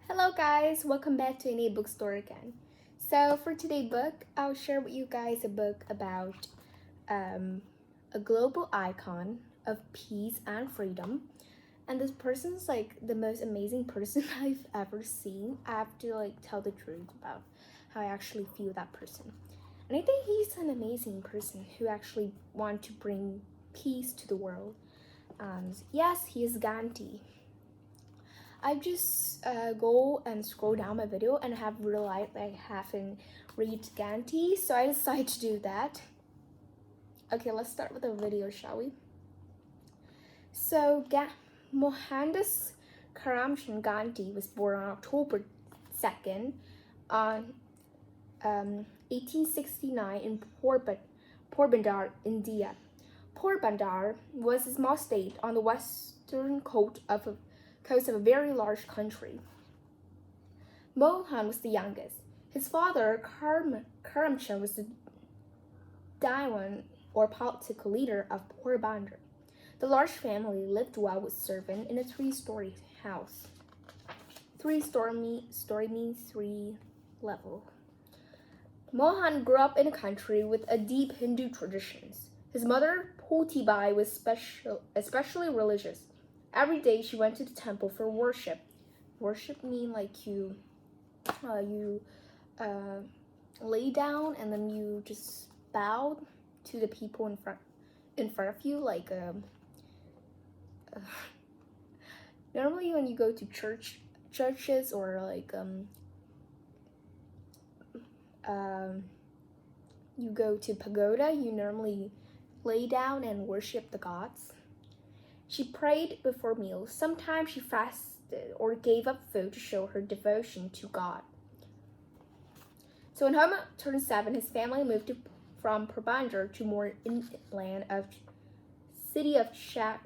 Hello guys, welcome back to A&A Bookstore again. So for today's book, I'll share with you guys a book about a global icon of peace and freedom. And this person's like the most amazing person I've ever seen. I have to tell the truth about how I actually feel that person. And I think he's an amazing person who actually want to bring peace to the world. Yes, he is Gandhi. I just go and scroll down my video and have realized I haven't read Gandhi, so I decided to do that. Okay, let's start with the video, shall we? So, Mohandas Karamchand Gandhi was born on October 2nd on 1869 in Porbandar, India. Porbandar was a small state on the western coast of a very large country. Mohan was the youngest. His father, Karamchand, was the Diwan or political leader of Porbandar. The large family lived well with servant in a three-story house. Three-story means three level. Mohan grew up in a country with a deep Hindu traditions. His mother, Potibai, was especially religious. Every day she went to the temple for worship. Worship means like you lay down and then you just bow to the people in front of you, normally when you go to churches or you go to pagoda, you normally lay down and worship the gods. She prayed before meals. Sometimes she fasted or gave up food to show her devotion to God. So when Homa turned 7, his family moved from Porbandar to more inland of city of Chatkat.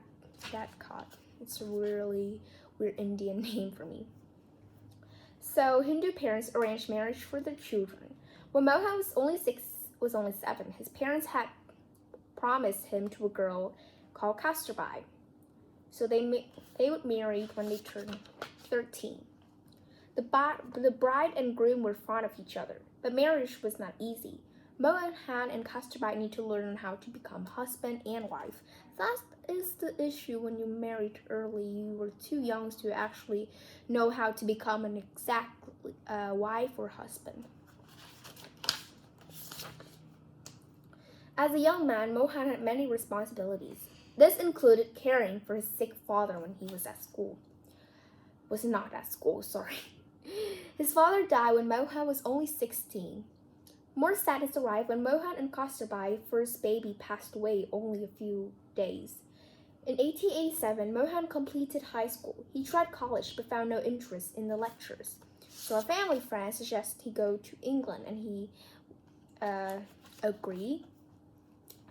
It's a really weird Indian name for me. So Hindu parents arranged marriage for their children. When Mohan was only 7, his parents had promised him to a girl called Kasturbai. So they would marry when they turned 13. The bride and groom were fond of each other, but marriage was not easy. Mohan and Kasturbai need to learn how to become husband and wife. That is the issue when you married early. You were too young to actually know how to become an exact wife or husband. As a young man, Mohan had many responsibilities. This included caring for his sick father when he was not at school, sorry. His father died when Mohan was only 16. More sadness arrived when Mohan and Kasturbai, first baby, passed away only a few days. In 1887, Mohan completed high school. He tried college but found no interest in the lectures. So a family friend suggested he go to England and he agreed.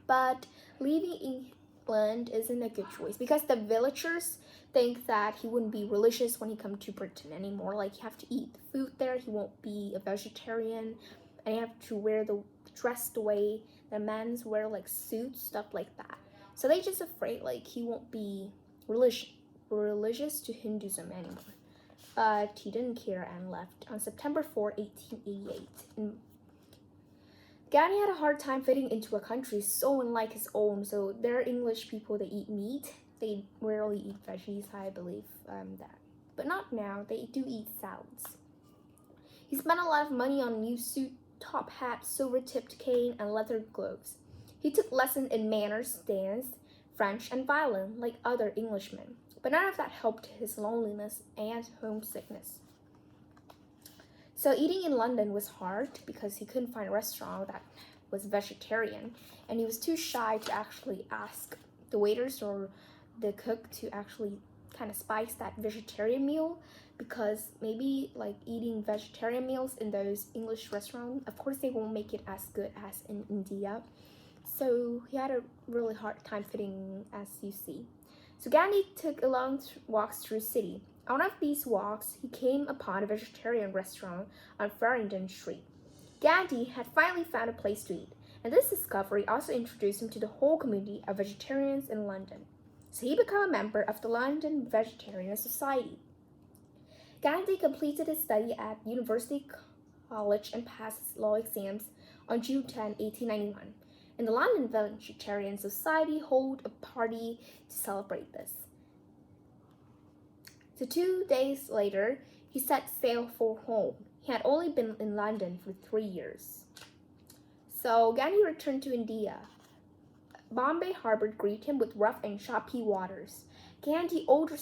But leaving England isn't a good choice because the villagers think that he wouldn't be religious when he come to Britain anymore. Like, you have to eat the food there. He won't be a vegetarian, and you have to dress the way the men's wear, like suits, stuff like that. So they just afraid like he won't be religious to Hinduism anymore. But he didn't care and left on September 4, 1888. Gandhi had a hard time fitting into a country so unlike his own. So there are English people that eat meat. They rarely eat veggies, I believe that. But not now. They do eat salads. He spent a lot of money on a new suit, top hat, silver-tipped cane, and leather gloves. He took lessons in manners, dance, French, and violin like other Englishmen. But none of that helped his loneliness and homesickness. So eating in London was hard because he couldn't find a restaurant that was vegetarian, and he was too shy to actually ask the waiters or the cook to actually kind of spice that vegetarian meal, because maybe like eating vegetarian meals in those English restaurants, of course they won't make it as good as in India. So he had a really hard time fitting, as you see. So Gandhi took a long walks through the city. On one of these walks, he came upon a vegetarian restaurant on Farringdon Street. Gandhi had finally found a place to eat, and this discovery also introduced him to the whole community of vegetarians in London. So he became a member of the London Vegetarian Society. Gandhi completed his study at University College and passed his law exams on June 10, 1891. In the London Vegetarian Society hold a party to celebrate this. So 2 days later, he set sail for home. He had only been in London for 3 years. So Gandhi returned to India. Bombay Harbour greeted him with rough and choppy waters. Gandhi's older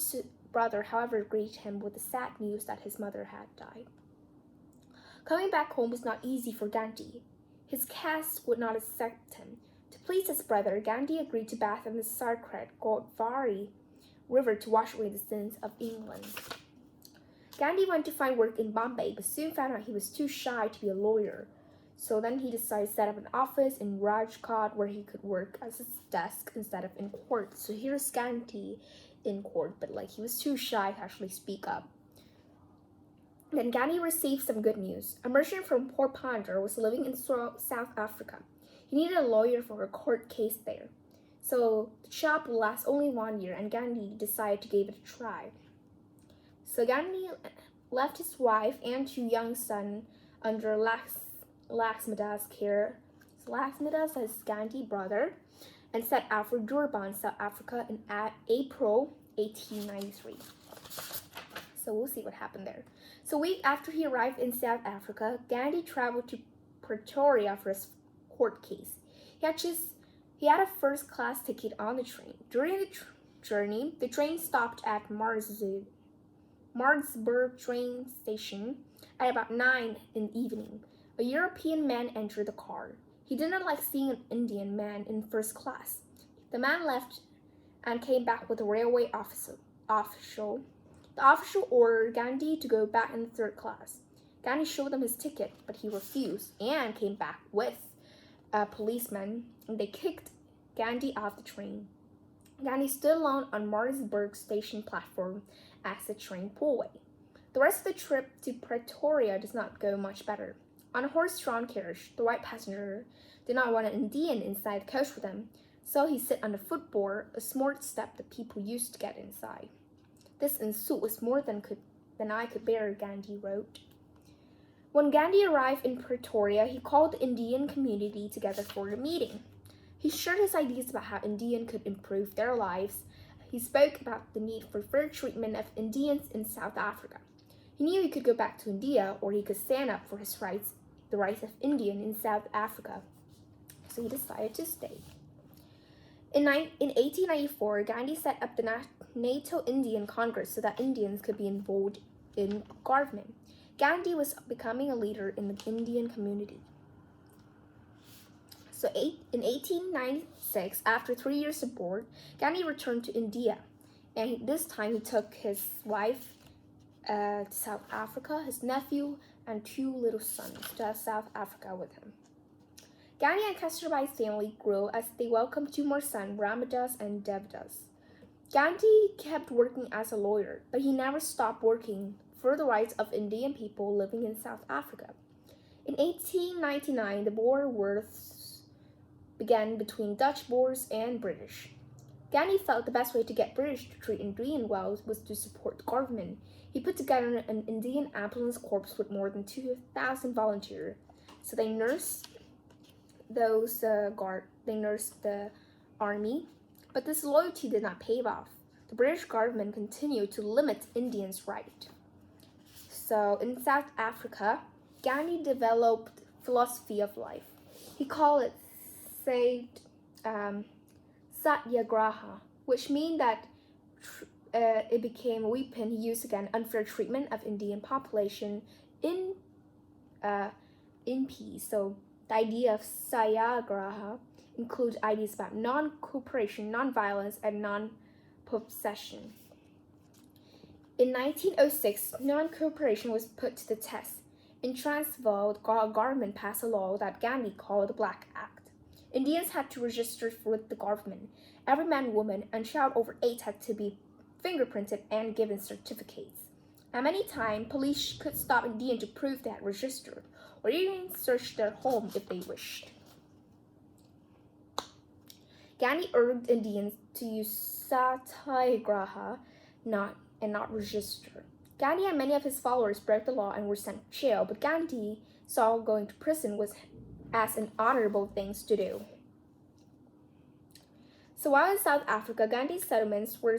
brother, however, greeted him with the sad news that his mother had died. Coming back home was not easy for Gandhi. His caste would not accept him. To please his brother, Gandhi agreed to bath in the sacred Godavari River to wash away the sins of England. Gandhi went to find work in Bombay, but soon found out he was too shy to be a lawyer. So then he decided to set up an office in Rajkot where he could work as his desk instead of in court. So here's Gandhi in court, but he was too shy to actually speak up. Then Gandhi received some good news. A merchant from Porbandar was living in South Africa. He needed a lawyer for a court case there. So the job would last only 1 year, and Gandhi decided to give it a try. So Gandhi left his wife and 2 young sons under Laxmida's care. So Laxmida's his Gandhi brother, and set out for Durban, South Africa in April 1893. So we'll see what happened there. So a week after he arrived in South Africa, Gandhi traveled to Pretoria for his court case. He had a first-class ticket on the train. During the journey, the train stopped at Maritzburg train station at about 9 in the evening. A European man entered the car. He did not like seeing an Indian man in first class. The man left and came back with a railway official. The official ordered Gandhi to go back in third class. Gandhi showed them his ticket, but he refused and came back with a policeman, and they kicked Gandhi off the train. Gandhi stood alone on Maritzburg station platform as the train pulled away. The rest of the trip to Pretoria does not go much better. On a horse-drawn carriage, the white passenger did not want an Indian inside the coach with them, so he sat on the footboard, a smart step that people used to get inside. This insult was more than I could bear, Gandhi wrote. When Gandhi arrived in Pretoria, he called the Indian community together for a meeting. He shared his ideas about how Indians could improve their lives. He spoke about the need for fair treatment of Indians in South Africa. He knew he could go back to India, or he could stand up for his rights, the rights of Indians in South Africa. So he decided to stay. In 1894, Gandhi set up the NATO Indian Congress so that Indians could be involved in government. Gandhi was becoming a leader in the Indian community. So in 1896, after 3 years abroad, Gandhi returned to India. And this time he took his wife to South Africa, his nephew, and 2 little sons to South Africa with him. Gandhi and Kasturba's family grew as they welcomed 2 more sons, Ramadas and Devdas. Gandhi kept working as a lawyer, but he never stopped working for the rights of Indian people living in South Africa. In 1899, the border wars began between Dutch Boers and British. Gandhi felt the best way to get British to treat Indian well was to support the government. He put together an Indian ambulance corps with more than 2,000 volunteers. So they nursed the army, but this loyalty did not pay off. The British government continued to limit Indians' rights. So in South Africa, Gandhi developed philosophy of life. He called it Satyagraha, which means that it became a weapon he used against unfair treatment of Indian population in peace. So the idea of Satyagraha includes ideas about non-cooperation, non-violence, and non-possession. In 1906, non-cooperation was put to the test. In Transvaal, the government passed a law that Gandhi called the Black Act. Indians had to register with the government. Every man, woman, and child over 8 had to be fingerprinted and given certificates. At many times, police could stop Indians to prove they had registered, or even search their home if they wished. Gandhi urged Indians to use Satyagraha and not register. Gandhi and many of his followers broke the law and were sent to jail, but Gandhi saw going to prison was as an honorable thing to do. So while in South Africa, Gandhi's settlements where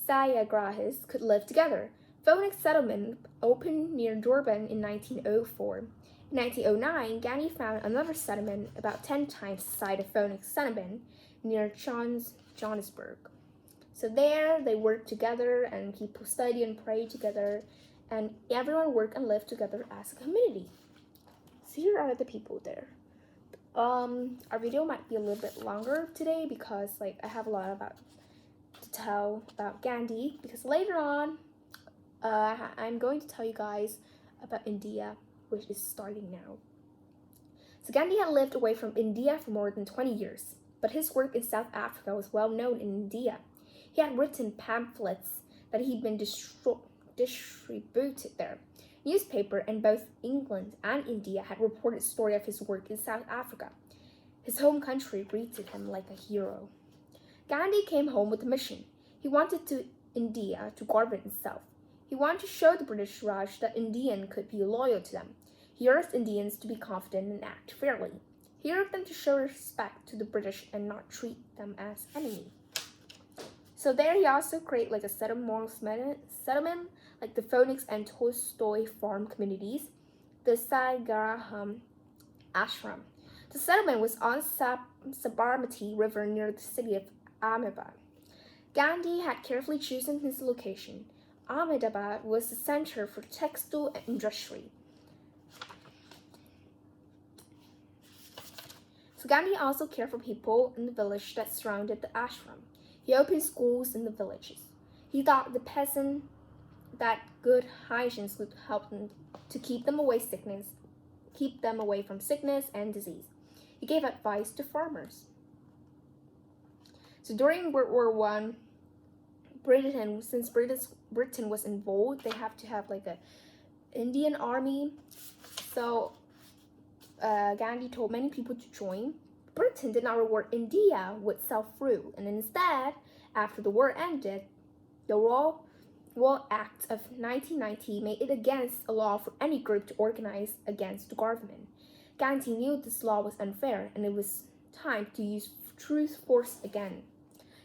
Satyagrahis could live together. Phoenix settlement opened near Durban in 1904. In 1909, Gandhi found another settlement about 10 times the size of Phoenix settlement near Johannesburg. So there they worked together and people study and pray together and everyone worked and lived together as a community. So here are the people there. Our video might be a little bit longer today because I have a lot to tell about Gandhi because later on I'm going to tell you guys about India, which is starting now. So Gandhi had lived away from India for more than 20 years, but his work in South Africa was well known in India. He had written pamphlets that he'd been distributed there. Newspaper in both England and India had reported story of his work in South Africa. His home country greeted him like a hero. Gandhi came home with a mission. He wanted India to govern itself. He wanted to show the British Raj that Indians could be loyal to them. He urged Indians to be confident and act fairly. He urged them to show respect to the British and not treat them as enemy. So there he also created a settlement like the Phoenix and Tolstoy farm communities, the Satyagraha ashram. The settlement was on Sabarmati River near the city of Ahmedabad. Gandhi had carefully chosen his location. Ahmedabad was the center for textile industry. So Gandhi also cared for people in the village that surrounded the ashram. He opened schools in the villages. He thought the peasant that good hygiene would help them to keep them away from sickness and disease. He gave advice to farmers. So during World War I, since Britain was involved, they have to have a Indian army. So Gandhi told many people to join. Britain did not reward India with self-rule, and instead, after the war ended, the Royal Act of 1990 made it against a law for any group to organize against the government. Gandhi knew this law was unfair, and it was time to use truth force again.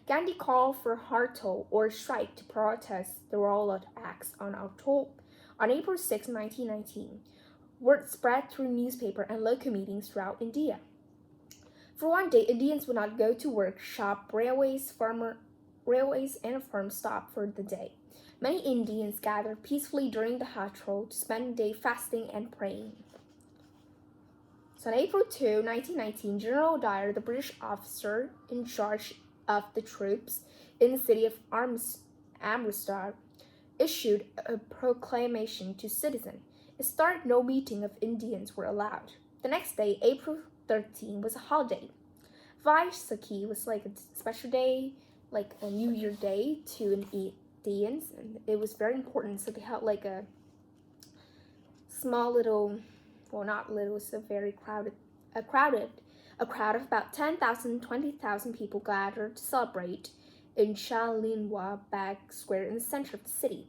Gandhi called for hartal or strike to protest the Royal Acts on April 6, 1919. Word spread through newspaper and local meetings throughout India. For one day, Indians would not go to work, shop, railways and farms stopped for the day. Many Indians gathered peacefully during the hartal to spend the day fasting and praying. So on April 2, 1919, General Dyer, the British officer in charge of the troops in the city of Amritsar, issued a proclamation to citizens. It started no meeting of Indians were allowed. The next day, April 13, was a holiday. Vaisakhi was a special day, like a New Year day to Indians, and it was very important. So they held a small little, well, not little, it's a very crowded, a crowd of about 10,000, 20,000 people gathered to celebrate in Shalinwa Bag Square in the center of the city.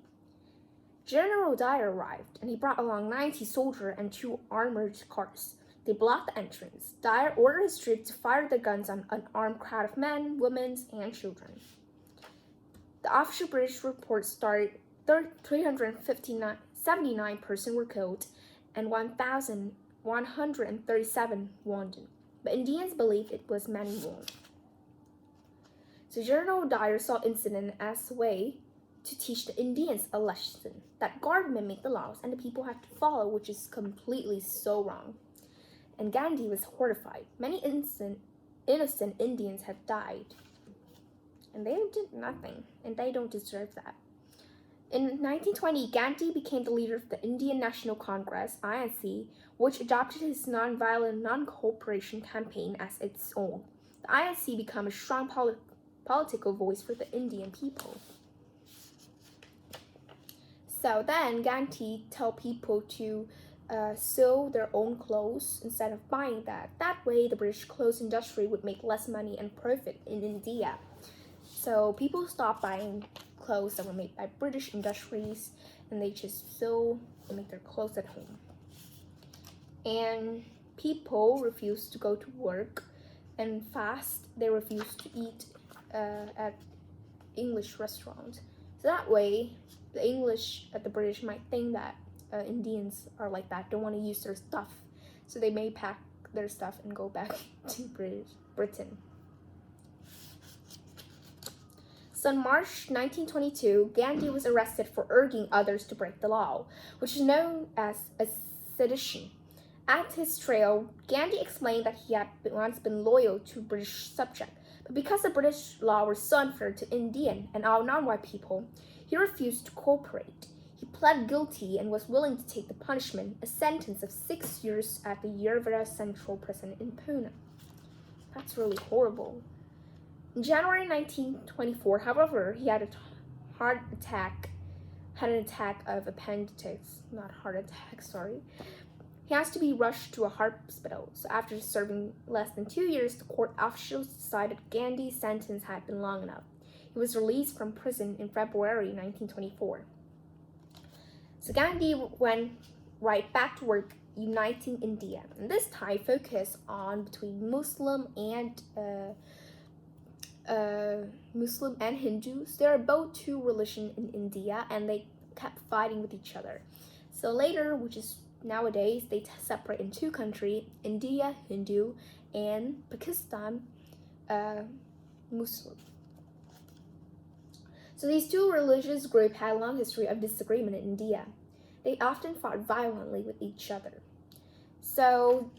General Dyer arrived, and he brought along 90 soldiers and 2 armored cars. They blocked the entrance. Dyer ordered his troops to fire their guns on an armed crowd of men, women, and children. The official British report started 379 persons were killed and 1,137 wounded, but Indians believed it was many more. So General Dyer saw incident as a way to teach the Indians a lesson that government made the laws and the people had to follow, which is completely so wrong. And Gandhi was horrified. Many innocent Indians have died, and they did nothing, and they don't deserve that. In 1920, Gandhi became the leader of the Indian National Congress, INC, which adopted his non-violent, non-cooperation campaign as its own. The INC became a strong political voice for the Indian people. So then Gandhi told people to sew their own clothes instead of buying that. That way, the British clothes industry would make less money and profit in India. So people stopped buying clothes that were made by British industries, and they just sew and make their clothes at home. And people refused to go to work and fast. They refused to eat at English restaurants. So that way, the English at the British might think that Indians are like that, don't want to use their stuff. So they may pack their stuff and go back to Britain. So in March 1922, Gandhi was arrested for urging others to break the law, which is known as a sedition. At his trial, Gandhi explained that he had once been loyal to British subject, but because the British law was so unfair to Indian and all non-white people, he refused to cooperate. He pled guilty and was willing to take the punishment, a sentence of 6 years at the Yervara Central Prison in Pune. That's really horrible. In January 1924, however, he had an attack of appendicitis, not heart attack, sorry. He has to be rushed to a hospital. So after serving less than 2 years, the court officials decided Gandhi's sentence had been long enough. He was released from prison in February 1924. So Gandhi went right back to work uniting India, and this time focused on between Muslim and Hindus. There are both two religions in India, and they kept fighting with each other. So later, which is nowadays, they separate in two countries: India, Hindu, and Pakistan, Muslim. So these two religious groups had a long history of disagreement in India. They often fought violently with each other. So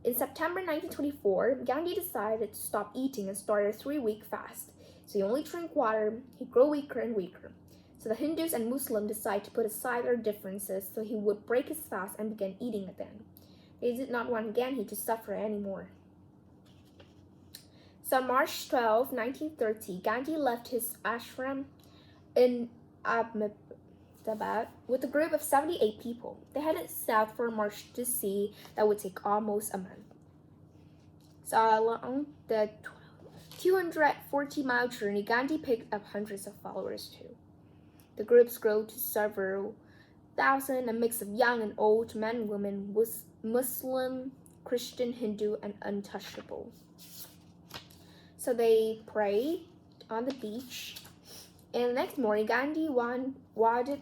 in September 1924, Gandhi decided to stop eating and started a 3-week fast. So he only drank water, he grew weaker and weaker. So the Hindus and Muslims decided to put aside their differences so he would break his fast and begin eating again. They did not want Gandhi to suffer anymore. So on March 12, 1930, Gandhi left his ashram in Ahmedabad with a group of 78 people. They headed south for a march to sea that would take almost a month. So along the 240-mile journey, Gandhi picked up hundreds of followers too. The groups grew to several thousand, a mix of young and old, men, women, Muslim, Christian, Hindu, and untouchable. So they prayed on the beach, and the next morning, Gandhi waded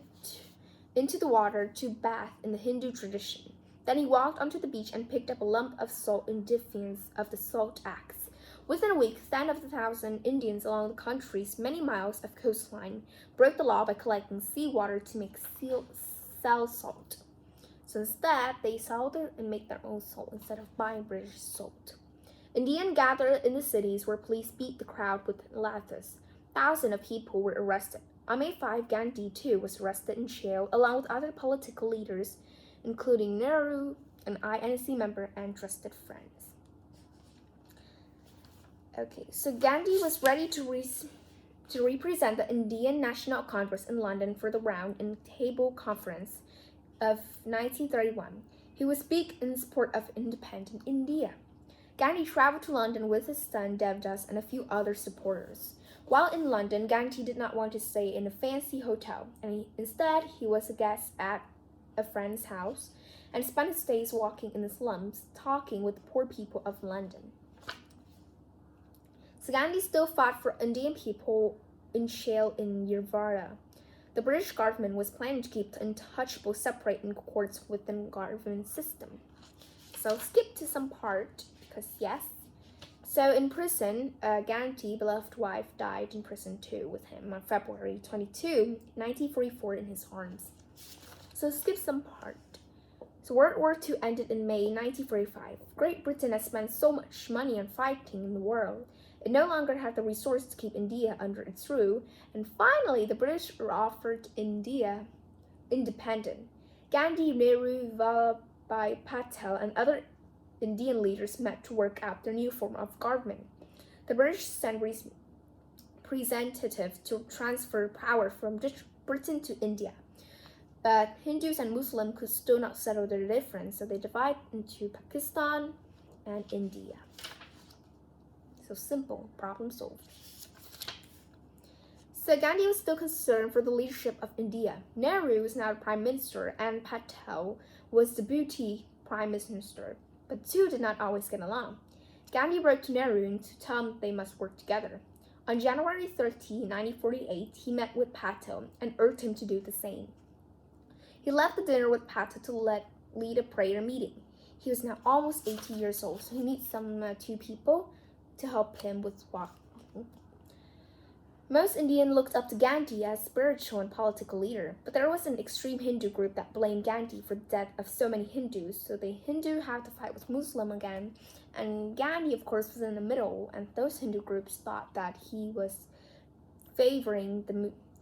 into the water to bath in the Hindu tradition. Then he walked onto the beach and picked up a lump of salt in defiance of the Salt Acts. Within a week, 10 of the 1,000 Indians along the country's many miles of coastline broke the law by collecting seawater to make cell salt. So instead, they sold it and made their own salt instead of buying British salt. Indians gathered in the cities where police beat the crowd with lathas. Thousands of people were arrested. On May 5, Gandhi too was arrested and jailed along with other political leaders, including Nehru, an INC member, and trusted friends. Okay, so Gandhi was ready to represent the Indian National Congress in London for the Round and Table Conference of 1931. He would speak in support of independent India. Gandhi traveled to London with his son Devdas and a few other supporters. While in London, Gandhi did not want to stay in a fancy hotel, and instead he was a guest at a friend's house and spent his days walking in the slums, talking with the poor people of London. So Gandhi still fought for Indian people in jail in Yervara. The British government was planning to keep the untouchables separate in courts within the government system. So skip to some part, because yes. So in prison, Gandhi's beloved wife died in prison too with him on February 22, 1944 in his arms. So skip some part. So World War II ended in May 1945. Great Britain has spent so much money on fighting in the world. It no longer had the resources to keep India under its rule, and finally the British were offered India independent. Gandhi, Nehru, Vallabhbhai Patel, and other Indian leaders met to work out their new form of government. The British sent representatives to transfer power from Britain to India. But Hindus and Muslims could still not settle their difference, so they divided into Pakistan and India. So simple, problem solved. So Gandhi was still concerned for the leadership of India. Nehru was now the prime minister and Patel was deputy prime minister, but the two did not always get along. Gandhi wrote to Nehru to tell him they must work together. On January 13, 1948, he met with Patel and urged him to do the same. He left the dinner with Patel to lead a prayer meeting. He was now almost 80 years old, so he needs some two people to help him with walking. Most Indians looked up to Gandhi as spiritual and political leader, but there was an extreme Hindu group that blamed Gandhi for the death of so many Hindus, so the Hindu had to fight with Muslim again, and Gandhi, of course, was in the middle, and those Hindu groups thought that he was favoring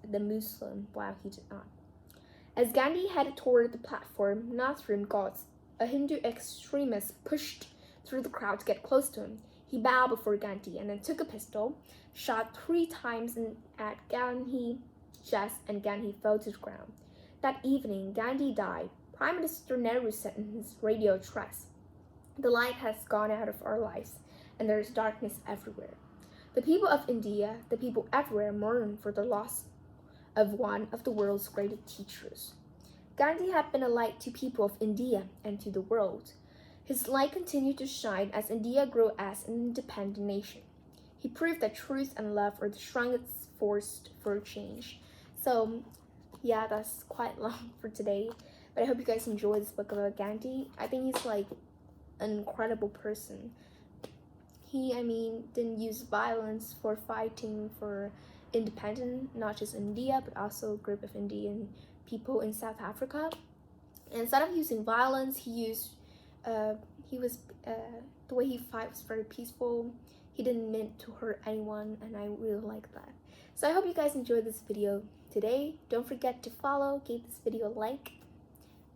the Muslim, while he did not. As Gandhi headed toward the platform, Nathrum Gods, a Hindu extremist, pushed through the crowd to get close to him. He bowed before Gandhi and then took a pistol, shot 3 times at Gandhi's chest, and Gandhi fell to the ground. That evening, Gandhi died. Prime Minister Nehru said in his radio address, "The light has gone out of our lives, and there is darkness everywhere." The people of India, the people everywhere, mourn for the loss of one of the world's greatest teachers. Gandhi had been a light to people of India and to the world. His light continued to shine as India grew as an independent nation. He proved that truth and love are the strongest force for change. So, yeah, that's quite long for today. But I hope you guys enjoy this book about Gandhi. I think he's like an incredible person. He, didn't use violence for fighting for independence, not just India, but also a group of Indian people in South Africa. And instead of using violence, the way he fought was very peaceful. He didn't mean to hurt anyone, and I really like that. So I hope you guys enjoyed this video today. Don't forget to follow, give this video a like.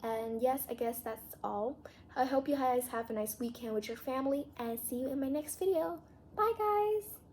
And yes, I guess that's all. I hope you guys have a nice weekend with your family, and see you in my next video. Bye guys!